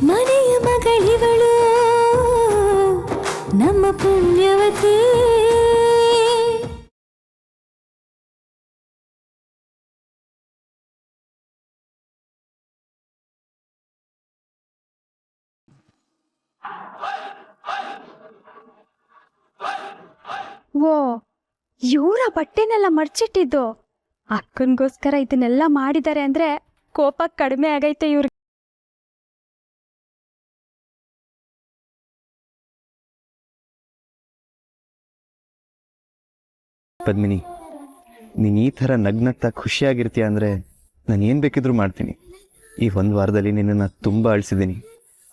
ಮನೆಯ ಮಗಳಿವಳು ನಮ್ಮ ಪುಣ್ಯವತಿ. ಓ, ಇವರ ಬಟ್ಟೆನೆಲ್ಲ ಮಡ್ಚಿಟ್ಟಿದ್ದು. ಅಕ್ಕನಿಗೋಸ್ಕರ ಇದನ್ನೆಲ್ಲ ಮಾಡಿದ್ದಾರೆ ಅಂದ್ರೆ ಕೋಪ ಕಡಿಮೆ ಆಗೈತೆ ಇವ್ರಿಗೆ. ಪದ್ಮಿನಿ, ನೀನು ಈ ಥರ ನಗ್ನಗ್ತಾ ಖುಷಿಯಾಗಿರ್ತೀಯ ಅಂದರೆ ನಾನು ಏನು ಬೇಕಿದ್ರೂ ಮಾಡ್ತೀನಿ. ಈ ಒಂದು ವಾರದಲ್ಲಿ ನಿನ್ನನ್ನು ತುಂಬ ಅಳಿಸಿದ್ದೀನಿ.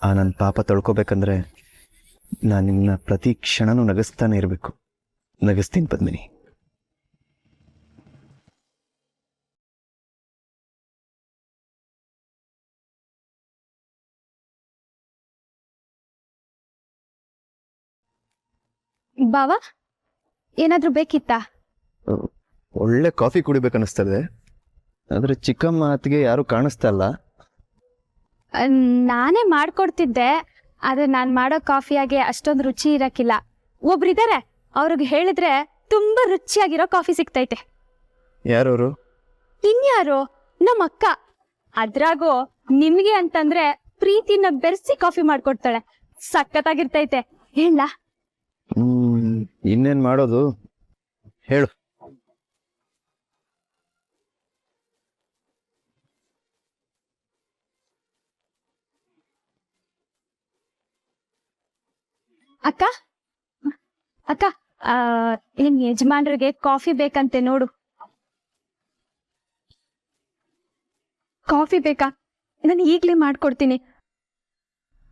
ಆ ನನ್ನ ಪಾಪ ತೊಳ್ಕೊಬೇಕಂದ್ರೆ ನಾನು ನಿನ್ನ ಪ್ರತಿ ಕ್ಷಣನೂ ನಗಿಸ್ತಾನೆ ಇರಬೇಕು. ನಗಿಸ್ತೀನಿ ಪದ್ಮಿನಿ. ಬಾವ, ಏನಾದ್ರೂ ಬೇಕಿತ್ತಾ? ಒಳ್ಳೆ ಕಾಫಿ ಕುಡಿಬೇಕನ್ನಿಸ್ತದೆ, ಆದರೆ ಚಿಕ್ಕಮ್ಮ ಅತ್ತಿಗೆ ಯಾರೂ ಕಾಣಿಸ್ತಾ ಇಲ್ಲ. ನಾನೇ ಮಾಡ್ಕೊಡ್ತಿದ್ದೆ, ಆದ್ರೆ ನಾನು ಮಾಡೋ ಕಾಫಿಯಾಗೆ ಅಷ್ಟೊಂದು ರುಚಿ ಇರಕ್ಕಿಲ್ಲ. ಒಬ್ರಿದ್ದಾರೆ, ಅವ್ರಿಗೆ ಹೇಳಿದ್ರೆ ತುಂಬಾ ರುಚಿಯಾಗಿರೋ ಕಾಫಿ ಸಿಗ್ತೈತೆ. ಯಾರವರು? ಇನ್ಯಾರು? ನಮ್ಮ ಅಕ್ಕ. ಅದ್ರಾಗೂ ನಿಮ್ಗೆ ಅಂತಂದ್ರೆ ಪ್ರೀತಿನ ಬೆರೆಸಿ ಕಾಫಿ ಮಾಡ್ಕೊಡ್ತಾಳೆ. ಸಖತ್ತಾಗಿರ್ತೈತೆ. ಹೇಳ? ಇನ್ನೇನು ಮಾಡೋದು ಹೇಳು. ಅಕ್ಕ ಅಕ್ಕ ನಿನ್ ಯಜಮಾನ್ರಿಗೆ ಕಾಫಿ ಬೇಕಂತೆ ನೋಡು. ಕಾಫಿ ಬೇಕಾ? ನಾನು ಈಗ್ಲೇ ಮಾಡ್ಕೊಡ್ತೀನಿ.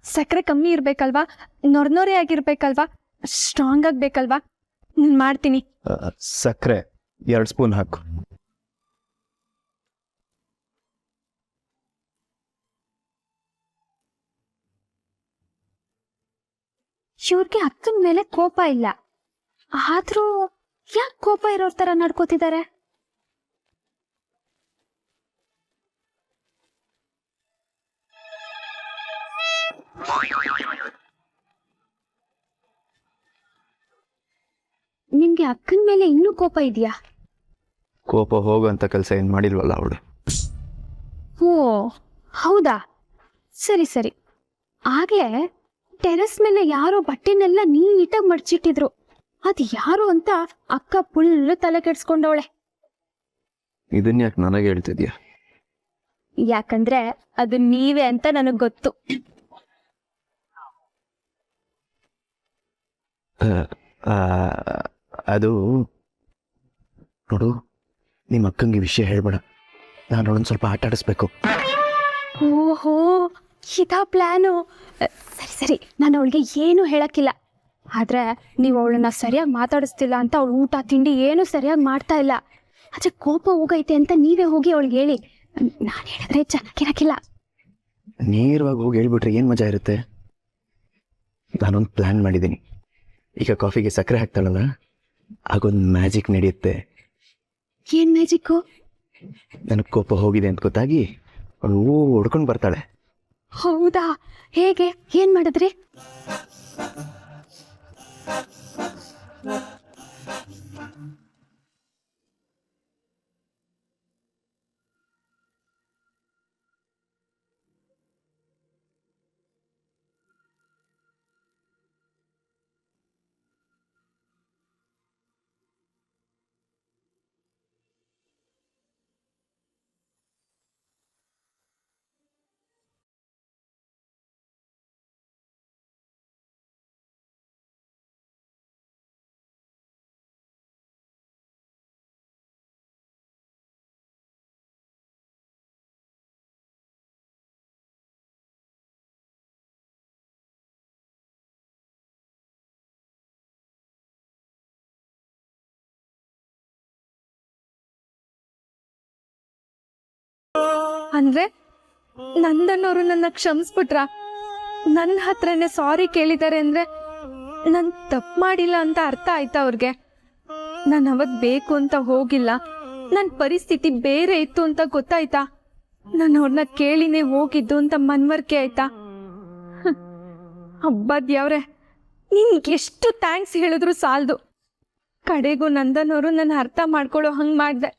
ಸಕ್ಕರೆ ಕಮ್ಮಿ ಇರ್ಬೇಕಲ್ವಾ? ನೊರ್ನೊರೆ ಆಗಿರ್ಬೇಕಲ್ವಾ? ಸ್ಟ್ರಾಂಗ್ ಆಗ್ಬೇಕಲ್ವಾ? ನಾನು ಮಾಡ್ತೀನಿ. ಸಕ್ಕರೆ 2 ಸ್ಪೂನ್ ಹಾಕು. ಇವ್ರಿಗೆ ಅಕ್ಕನ ಮೇಲೆ ಕೋಪ ಇಲ್ಲ, ಆದ್ರೂ ಯಾಕೆ ಕೋಪ ಇರೋರ್ ತರ ನಡ್ಕೋತಿದ್ದಾರೆ? ನಿಮ್ಗೆ ಅಕ್ಕನ ಮೇಲೆ ಇನ್ನೂ ಕೋಪ ಇದೆಯಾ? ಕೋಪ ಹೋಗುವಂತ ಕೆಲಸ ಏನು ಮಾಡಿಲ್ವಲ್ಲ ಅವಳು. ಓ ಹೌದಾ, ಸರಿ ಸರಿ. ಆಗ್ಲೇ ಟೆರೆಸ್ ಮೇಲೆ ಯಾರೋ ಬಟ್ಟೆನೆಲ್ಲ ನೀಟಾಗಿ ಮಡ್ಚಿಟ್ಟಿದ್ರು. ಅದು ಯಾರು ಅಂತ ಅಕ್ಕ ಫುಲ್ ತಲೆ ಕೆಡ್ಸ್ಕೊಂಡವಳೆ. ಇದನ್ನ ಯಾಕೆ ನನಗೆ ಹೇಳ್ತಿದ್ಯಾ? ಯಾಕಂದ್ರೆ ಅದು ನೀವೇ ಅಂತ ನನಗ್ ಗೊತ್ತು. ಅದು ನೋಡು, ನಿಮ್ಮ ಅಕ್ಕಂಗೆ ವಿಷಯ ಹೇಳ್ಬೇಡ. ನಾನು ಅವಳನ್ನ ಸ್ವಲ್ಪ ಆಟ ಆಡಿಸ್ಬೇಕು. ಓಹೋ, ಇದಾ ಪ್ಲಾನು? ಸರಿ ಸರಿ, ನಾನು ಅವಳಿಗೆ ಏನು ಹೇಳಕ್ಕಿಲ್ಲ. ಆದ್ರೆ ನೀವು ಅವಳನ್ನ ಸರಿಯಾಗಿ ಮಾತಾಡಿಸ್ತಿಲ್ಲ ಅಂತ ಅವಳು ಊಟ ತಿಂಡಿ ಏನು ಸರಿಯಾಗಿ ಮಾಡ್ತಾ ಇಲ್ಲ. ಆದ್ರೆ ಕೋಪ ಹೋಗೈತೆ ಅಂತ ನೀವೇ ಹೋಗಿ ಅವಳಿಗೆ ಹೇಳಿ. ನಾನು ಹೇಳಿದ್ರೆ ಚೆನ್ನಾಗಿರಕ್ಕಿಲ್ಲ. ನೇರವಾಗಿ ಹೋಗಿ ಹೇಳ್ಬಿಟ್ರೆ ಏನು ಮಜಾ ಇರುತ್ತೆ. ನಾನೊಂದು ಪ್ಲ್ಯಾನ್ ಮಾಡಿದ್ದೀನಿ. ಈಗ ಕಾಫಿಗೆ ಸಕ್ಕರೆ ಹಾಕ್ತಾಳಲ್ಲ, ಆಗೊಂದು ಮ್ಯಾಜಿಕ್ ನಡೆಯುತ್ತೆ. ಏನ್ ಮ್ಯಾಜಿಕ್ಕು? ನನಗೆ ಕೋಪ ಹೋಗಿದೆ ಅಂತ ಗೊತ್ತಾಗಿ ಅವಳು ಹೊಡ್ಕೊಂಡು ಬರ್ತಾಳೆ. ಹೌದಾ? ಹೇಗೆ? ಏನ್ ಮಾಡಿದ್ರಿ? ಅಂದ್ರೆ ನಂದನ್ನವರು ನನ್ನ ಕ್ಷಮಿಸ್ಬಿಟ್ರ? ನನ್ನ ಹತ್ರನೇ ಸಾರಿ ಕೇಳಿದ್ದಾರೆ ಅಂದ್ರೆ ನಾನು ತಪ್ಪು ಮಾಡಿಲ್ಲ ಅಂತ ಅರ್ಥ ಆಯ್ತಾ ಅವ್ರಿಗೆ? ನಾನು ಅವತ್ತು ಬೇಕು ಅಂತ ಹೋಗಿಲ್ಲ, ನನ್ನ ಪರಿಸ್ಥಿತಿ ಬೇರೆ ಇತ್ತು ಅಂತ ಗೊತ್ತಾಯ್ತಾ? ನಾನು ಅವ್ರನ್ನ ಕೇಳಿನೇ ಹೋಗಿದ್ದು ಅಂತ ಮನ್ವರಿಕೆ ಆಯ್ತಾ? ಹಬ್ಬದ್ಯಾವ್ರೆ, ನಿನ್ಗೆ ಎಷ್ಟು ಥ್ಯಾಂಕ್ಸ್ ಹೇಳಿದ್ರು ಸಾಲದು. ಕಡೆಗೂ ನಂದನ್ ಅವರು ನನ್ನ ಅರ್ಥ ಮಾಡ್ಕೊಳ್ಳೋ ಹಂಗೆ ಮಾಡಿದೆ.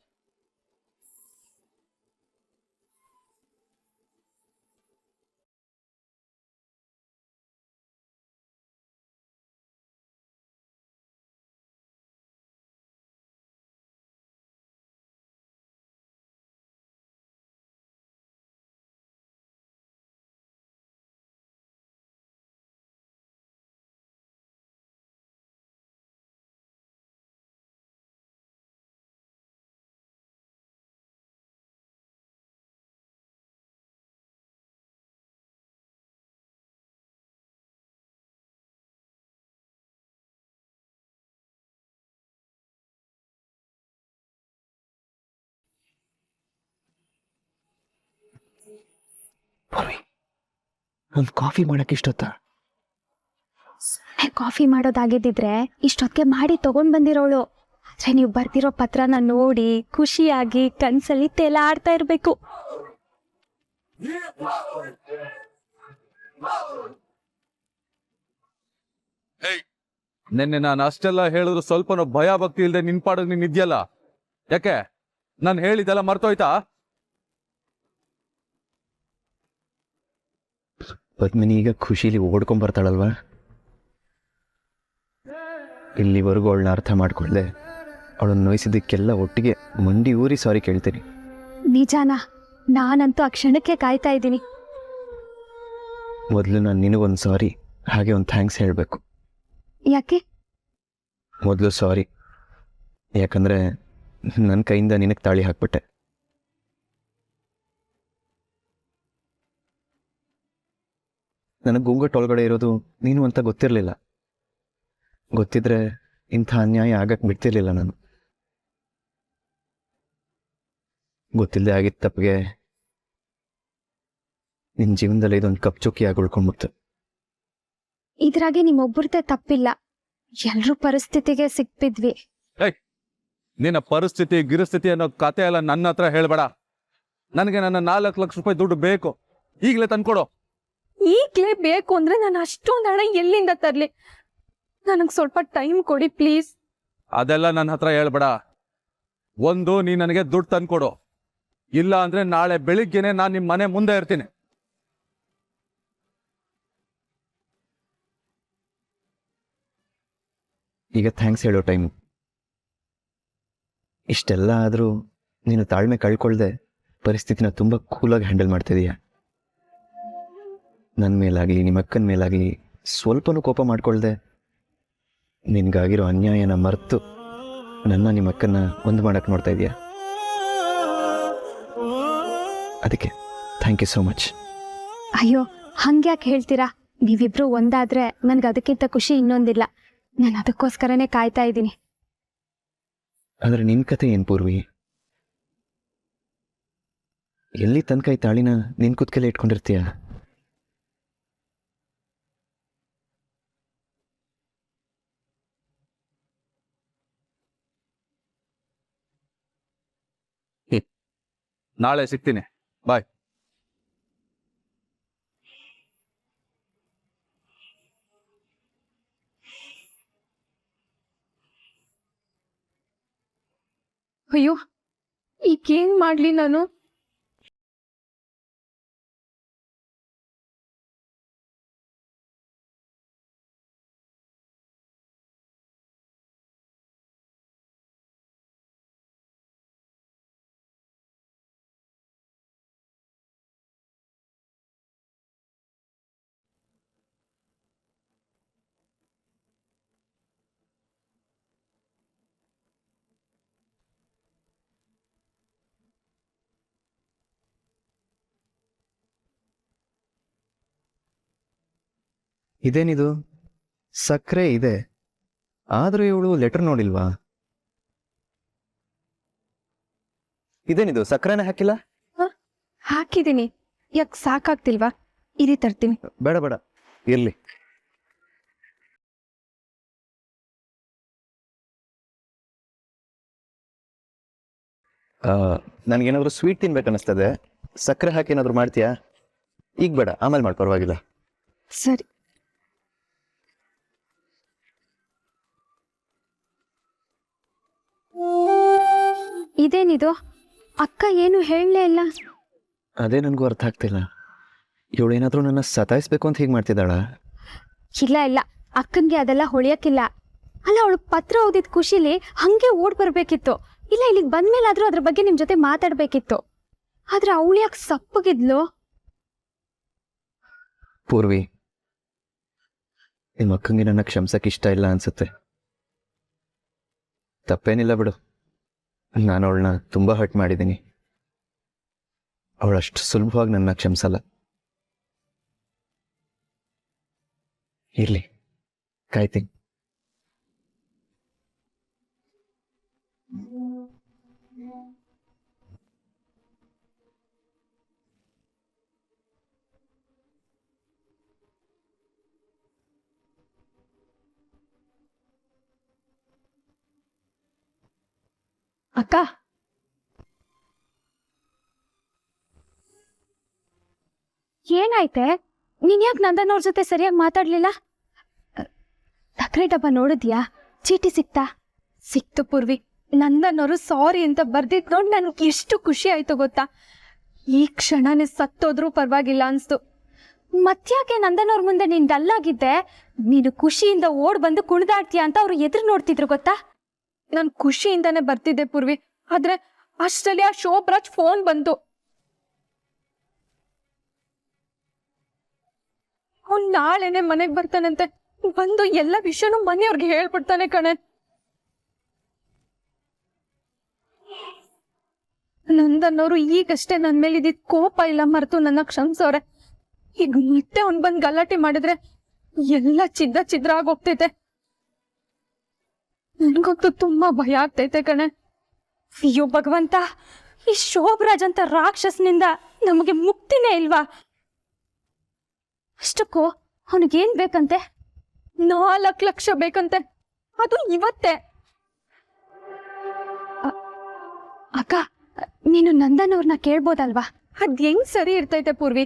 ಒಂದು ಕಾಫಿ ಮಾಡಕ್ಕೆ ಇಷ್ಟೊತ್ತಾ? ಕಾಫಿ ಮಾಡೋದಾಗಿದ್ದಿದ್ರೆ ಇಷ್ಟೊತ್ತಿಗೆ ಮಾಡಿ ತಗೊಂಡ್ ಬಂದಿರೋಳು. ಆದ್ರೆ ನೀವು ಬರ್ದಿರೋ ಪತ್ರನ ನೋಡಿ ಖುಷಿಯಾಗಿ ಕನ್ಸಲ್ಲಿ ತೇಲಾಡ್ತಾ ಇರ್ಬೇಕು. ನಿನ್ನೆ ನಾನು ಅಷ್ಟೆಲ್ಲ ಹೇಳಿದ್ರು ಸ್ವಲ್ಪನೂ ಭಯ ಭಕ್ತಿ ಇಲ್ಲದೆ ನಿನ್ ಪಾಡಿಗೆ ನೀನ್ ಇದೆಯಲ್ಲ, ಯಾಕೆ? ನಾನು ಹೇಳಿದೆಲ್ಲ ಮರ್ತೋಯ್ತಾ? ಪದ್ಮಿನಿ ಈಗ ಖುಷಿಲಿ ಓಡ್ಕೊಂಡ್ ಬರ್ತಾಳಲ್ವಾ? ಇಲ್ಲಿವರೆಗೂ ಅವಳನ್ನ ಅರ್ಥ ಮಾಡ್ಕೊಳ್ದೆ ಅವಳನ್ನ ನೋಯಿಸಿದ್ದಕ್ಕೆಲ್ಲ ಒಟ್ಟಿಗೆ ಮಂಡಿ ಊರಿ ಸಾರಿ ಕೇಳ್ತೀನಿ. ನಿಜಾನ? ನಾನಂತೂ ಆ ಕ್ಷಣಕ್ಕೆ ಕಾಯ್ತಾ ಇದ್ದೀನಿ. ಮೊದಲು ನಾನು ನಿನಗೊಂದು ಸಾರಿ ಹಾಗೆ ಒಂದು ಥ್ಯಾಂಕ್ಸ್ ಹೇಳಬೇಕು. ಯಾಕೆ? ಮೊದಲು ಸಾರಿ, ಯಾಕಂದರೆ ನನ್ನ ಕೈಯಿಂದ ನಿನಗೆ ತಾಳಿ ಹಾಕ್ಬಿಟ್ಟೆ. ನನಗೆ ಗುಂಗಟ್ಟೊಳಗಡೆ ಇರೋದು ನೀನು ಅಂತ ಗೊತ್ತಿರಲಿಲ್ಲ. ಗೊತ್ತಿದ್ರೆ ಇಂಥ ಅನ್ಯಾಯ ಆಗಕ್ಕೆ ಬಿಡ್ತಿರ್ಲಿಲ್ಲ ನಾನು. ಗೊತ್ತಿಲ್ಲದೆ ಆಗಿದ್ದ ತಪ್ಪಿಗೆ ನಿನ್ನ ಜೀವನದಲ್ಲಿ ಇದೊಂದು ಕಪ್ಚುಕ್ಕಿಯಾಗಿ ಉಳ್ಕೊಂಡ್ಬಿಡ್ತು. ಇದ್ರಾಗೆ ನಿಮ್ಮೊಬ್ಬರದೇ ತಪ್ಪಿಲ್ಲ, ಎಲ್ರೂ ಪರಿಸ್ಥಿತಿಗೆ ಸಿಕ್ಬಿದ್ವಿ. ನಿನ್ನ ಪರಿಸ್ಥಿತಿ ಗಿರಸ್ಥಿತಿ ಅನ್ನೋ ಕತೆ ಎಲ್ಲ ನನ್ನ ಹತ್ರ ಹೇಳ್ಬೇಡ. ನನಗೆ ನನ್ನ 4 ಲಕ್ಷ ರೂಪಾಯಿ ದುಡ್ಡು ಬೇಕು, ಈಗಲೇ ತಂದ್ಕೊಡು. ಈಗಲೇ ಬೇಕು ಅಂದ್ರೆ ನಾನು ಅಷ್ಟೊಂದು ಹಣ ಎಲ್ಲಿಂದ ತರಲಿ? ನನಗೆ ಸ್ವಲ್ಪ ಟೈಮ್ ಕೊಡಿ ಪ್ಲೀಸ್. ಅದೆಲ್ಲ ನನ್ನ ಹತ್ರ ಹೇಳ್ಬೇಡ. ಒಂದು, ನೀ ನನಗೆ ದುಡ್ಡು ತಂದ್ಕೊಡು, ಇಲ್ಲ ಅಂದ್ರೆ ನಾಳೆ ಬೆಳಿಗ್ಗೆನೆ ನಾನು ನಿಮ್ಮ ಮನೆ ಮುಂದೆ ಇರ್ತೀನಿ. ಈಗ ಥ್ಯಾಂಕ್ಸ್ ಹೇಳೋ ಟೈಮು. ಇಷ್ಟೆಲ್ಲ ಆದರೂ ನೀನು ತಾಳ್ಮೆ ಕಳ್ಕೊಳ್ದೆ ಪರಿಸ್ಥಿತಿನ ತುಂಬ ಕೂಲಾಗಿ ಹ್ಯಾಂಡಲ್ ಮಾಡ್ತಿದೀಯ. ನನ್ನ ಮೇಲಾಗಲಿ ನಿಮ್ಮ ಅಕ್ಕನ ಮೇಲಾಗಲಿ ಸ್ವಲ್ಪನೂ ಕೋಪ ಮಾಡ್ಕೊಳ್ದೆ ನಿನಗಾಗಿರೋ ಅನ್ಯಾಯನ ಮರೆತು ನನ್ನ ನಿಮ್ಮ ಅಕ್ಕನ್ನ ಒಂದು ಮಾಡೋಕ್ಕೆ ನೋಡ್ತಾ ಇದೀಯ. ಅದಕ್ಕೆ ಥ್ಯಾಂಕ್ ಯು ಸೋ ಮಚ್. ಅಯ್ಯೋ, ಹಂಗ್ಯಾಕೆ ಹೇಳ್ತೀರಾ? ನೀವಿಬ್ರು ಒಂದಾದ್ರೆ ನನ್ಗೆ ಅದಕ್ಕಿಂತ ಖುಷಿ ಇನ್ನೊಂದಿಲ್ಲ. ನಾನು ಅದಕ್ಕೋಸ್ಕರನೇ ಕಾಯ್ತಾ ಇದ್ದೀನಿ. ಆದರೆ ನಿನ್ನ ಕತೆ ಏನು ಪೂರ್ವಿ? ಎಲ್ಲಿ ತನಕ ಈ ತಾಳಿನ ನಿನ್ನ ಕುತ್ಕೆಲ್ಲ ಇಟ್ಕೊಂಡಿರ್ತೀಯ? ನಾಳೆ ಸಿಗ್ತೀನಿ, ಬಾಯ್. ಅಯ್ಯೋ, ಈಗೇನ್ ಮಾಡ್ಲಿ ನಾನು? ಇದೇನಿದು? ಸಕ್ಕರೆ ಇದೆ, ಆದರೂ ಇವಳು ಲೆಟರ್ ನೋಡಿಲ್ವಾ? ಇದೇನಿದು? ಸಕ್ಕರೆನೇ ಹಾಕಿಲ್ಲ? ಹಾಕಿದ್ದೀನಿ. ಯಾಕೆ ಸಾಕಾಗ್ತಿಲ್ವಾ? ಇರಿ ತರ್ತೀನಿ. ಬೇಡ ಬೇಡ, ಇರಲಿ. ನನಗೇನಾದರೂ ಸ್ವೀಟ್ ತಿನ್ಬೇಕನ್ನಿಸ್ತದೆ. ಸಕ್ಕರೆ ಹಾಕಿ ಏನಾದರೂ ಮಾಡ್ತೀಯಾ? ಈಗ ಬೇಡ, ಆಮೇಲೆ ಮಾಡಿ, ಪರವಾಗಿಲ್ಲ. ಸರಿ. ಇದೇನಿದು ಅಕ್ಕ ಏನು ಹೇಳಲೇ ಇಲ್ಲ. ಅದೇ ನನಗೂ ಅರ್ಥ ಆಗ್ತಿಲ್ಲ. ಇವಳೇನಾದರೂ ನನ್ನ ಸತಾಯಿಸ್ಬೇಕು ಅಂತ ಹೀಗೆ ಮಾಡ್ತಿದ್ದಾಳ? ಇಲ್ಲ ಇಲ್ಲ, ಅಕ್ಕನಿಗೆ ಅದೆಲ್ಲ ಹೊಳಿಯಕ್ಕಿಲ್ಲ. ಅಲ್ಲ, ಅವಳು ಪತ್ರ ಓದಿದ ಖುಷಿಲಿ ಹಂಗೆ ಓಡ್ ಬರ್ಬೇಕಿತ್ತು. ಇಲ್ಲ, ಇಲ್ಲಿಗೆ ಬಂದ್ಮೇಲಾದ್ರೂ ಅದ್ರ ಬಗ್ಗೆ ನಿಮ್ ಜೊತೆ ಮಾತಾಡ್ಬೇಕಿತ್ತು. ಆದ್ರೆ ಅವಳು ಯಾಕೆ ಸಪ್ಪಗಿದ್ಲು? ಪೂರ್ವಿ, ನಿಮ್ಮ ಅಕ್ಕಂಗೆ ನನ್ನ ಕ್ಷಮಿಸಕ್ಕೆ ಇಷ್ಟ ಇಲ್ಲ ಅನ್ಸುತ್ತೆ. ತಪ್ಪೇನಿಲ್ಲ ಬಿಡು, ನಾನು ಅವಳನ್ನ ತುಂಬ ಹರ್ಟ್ ಮಾಡಿದ್ದೀನಿ. ಅವಳಷ್ಟು ಸುಲಭವಾಗಿ ನನ್ನ ಕ್ಷಮಿಸಲ್ಲ. ಇರಲಿ, ಕಾಯ್ತೀನಿ. ಅಕ್ಕ, ಏನಾಯ್ತೆ? ನೀನ್ ಯಾಕೆ ನಂದನವ್ರ ಜೊತೆ ಸರಿಯಾಗಿ ಮಾತಾಡ್ಲಿಲ್ಲ? ಸಕ್ರೆ ಡಬ್ಬ ನೋಡಿದ್ಯಾ? ಚೀಟಿ ಸಿಕ್ತಾ? ಸಿಕ್ತು ಪೂರ್ವಿ. ನಂದನವರು ಸಾರಿ ಅಂತ ಬರ್ದಿದ್ ನೋಡಿ ನನ್ಗೆ ಎಷ್ಟು ಖುಷಿ ಆಯ್ತು ಗೊತ್ತಾ? ಈ ಕ್ಷಣನೇ ಸತ್ತೋದ್ರೂ ಪರವಾಗಿಲ್ಲ ಅನ್ಸ್ತು. ಮತ್ತ್ಯಾಕೆ ನಂದನವ್ರ ಮುಂದೆ ನೀನ್ ಡಲ್ಲಾಗಿದ್ದೆ? ನೀನು ಖುಷಿಯಿಂದ ಓಡ್ ಬಂದು ಕುಣಿದಾಡ್ತೀಯ ಅಂತ ಅವ್ರು ಎದುರು ನೋಡ್ತಿದ್ರು ಗೊತ್ತಾ? ನಾನು ಖುಷಿಯಿಂದಾನೆ ಬರ್ತಿದ್ದೆ ಪೂರ್ವಿ. ಆದ್ರೆ ಅಷ್ಟರಲ್ಲಿ ಆ ಶೋಭರಾಜ್ ಫೋನ್ ಬಂತು. ಅವ್ನು ನಾಳೆನೆ ಮನೆಗೆ ಬರ್ತಾನಂತೆ. ಬಂದು ಎಲ್ಲ ವಿಷಯನೂ ಮನೆಯವ್ರಿಗೆ ಹೇಳ್ಬಿಡ್ತಾನೆ ಕಣೆ. ನಂದನ್ನವರು ಈಗಷ್ಟೇ ನನ್ನ ಮೇಲೆ ಇದ್ದಿದ್ ಕೋಪ ಇಲ್ಲ ಮರೆತು ನನ್ನ ಕ್ಷಮಿಸೋರೆ. ಈಗ ಮತ್ತೆ ಅವ್ನು ಬಂದು ಗಲಾಟೆ ಮಾಡಿದ್ರೆ ಎಲ್ಲ ಛಿದ್ರ ಆಗೋಗ್ತೈತೆ. ನನ್ಗಂತೂ ತುಂಬಾ ಭಯ ಆಗ್ತೈತೆ ಕಣೆ. ಅಯ್ಯೋ ಭಗವಂತ, ಈ ಶೋಭರಾಜ್ ಅಂತ ರಾಕ್ಷಸನಿಂದ ನಮಗೆ ಮುಕ್ತಿನೇ ಇಲ್ವಾ? ಅಷ್ಟಕ್ಕೂ ಅವನಿಗೇನ್ ಬೇಕಂತೆ? 4 ಲಕ್ಷ ಬೇಕಂತೆ, ಅದು ಇವತ್ತೇ. ಅಕ್ಕ, ನೀನು ನಂದನ್ ಅವ್ರನ್ನ ಕೇಳ್ಬೋದಲ್ವಾ? ಅದ್ ಹೆಂಗ್ ಸರಿ ಇರ್ತೈತೆ ಪೂರ್ವಿ?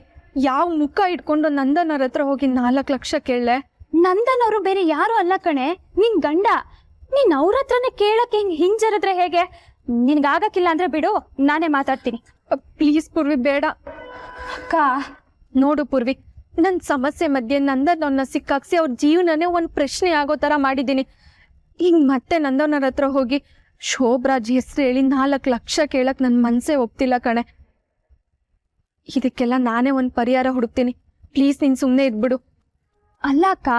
ಯಾವ ಮುಖ ಇಟ್ಕೊಂಡು ನಂದನ್ ಅವ್ರ ಹತ್ರ ಹೋಗಿ 4 ಲಕ್ಷ ಕೇಳಲೆ? ನಂದನ್ ಅವರು ಬೇರೆ ಯಾರು ಅಲ್ಲ ಕಣೆ, ನಿನ್ ಗಂಡ. ನೀನ್ ಅವ್ರ ಹತ್ರನೇ ಕೇಳಕ್ಕೆ ಹಿಂಜರಿದ್ರೆ ಹೇಗೆ? ನಿನ್ಗಾಗಕ್ಕಿಲ್ಲ ಅಂದ್ರೆ ಬಿಡು, ನಾನೇ ಮಾತಾಡ್ತೀನಿ. ಪ್ಲೀಸ್ ಪೂರ್ವಿ, ಬೇಡ. ಅಕ್ಕ ನೋಡು ಪೂರ್ವಿ, ನನ್ನ ಸಮಸ್ಯೆ ಮಧ್ಯೆ ನಂದನವ್ರನ್ನ ಸಿಕ್ಕಾಕ್ಸಿ ಅವ್ರ ಜೀವನನೇ ಒಂದು ಪ್ರಶ್ನೆ ಆಗೋ ಥರ ಮಾಡಿದ್ದೀನಿ. ಈಗ ಮತ್ತೆ ನಂದನವ್ರ ಹತ್ರ ಹೋಗಿ ಶೋಭರಾಜ್ ಹೆಸರು ಹೇಳಿ 4 ಲಕ್ಷ ಕೇಳಕ್ ನನ್ನ ಮನಸ್ಸೇ ಒಪ್ತಿಲ್ಲ ಕಣೆ. ಇದಕ್ಕೆಲ್ಲ ನಾನೇ ಒಂದು ಪರಿಹಾರ ಹುಡುಕ್ತೀನಿ. ಪ್ಲೀಸ್ ನೀನು ಸುಮ್ಮನೆ ಇದ್ಬಿಡು. ಅಲ್ಲ ಅಕ್ಕ,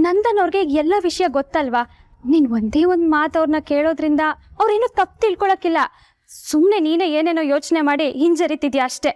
ನಂದನ್ ಅವ್ರಿಗೆ ಎಲ್ಲ ವಿಷಯ ಗೊತ್ತಲ್ವಾ? ನೀನ್ ಒಂದೇ ಒಂದು ಮಾತು ಅವ್ರನ್ನ ಕೇಳೋದ್ರಿಂದ ಅವ್ರೇನು ತಪ್ಪು ತಿಳ್ಕೊಳಕ್ಕಿಲ್ಲ. ಸುಮ್ಮನೆ ನೀನೇ ಏನೇನೋ ಯೋಚನೆ ಮಾಡಿ ಹಿಂಜರಿತಿದ್ಯಾ ಅಷ್ಟೇ.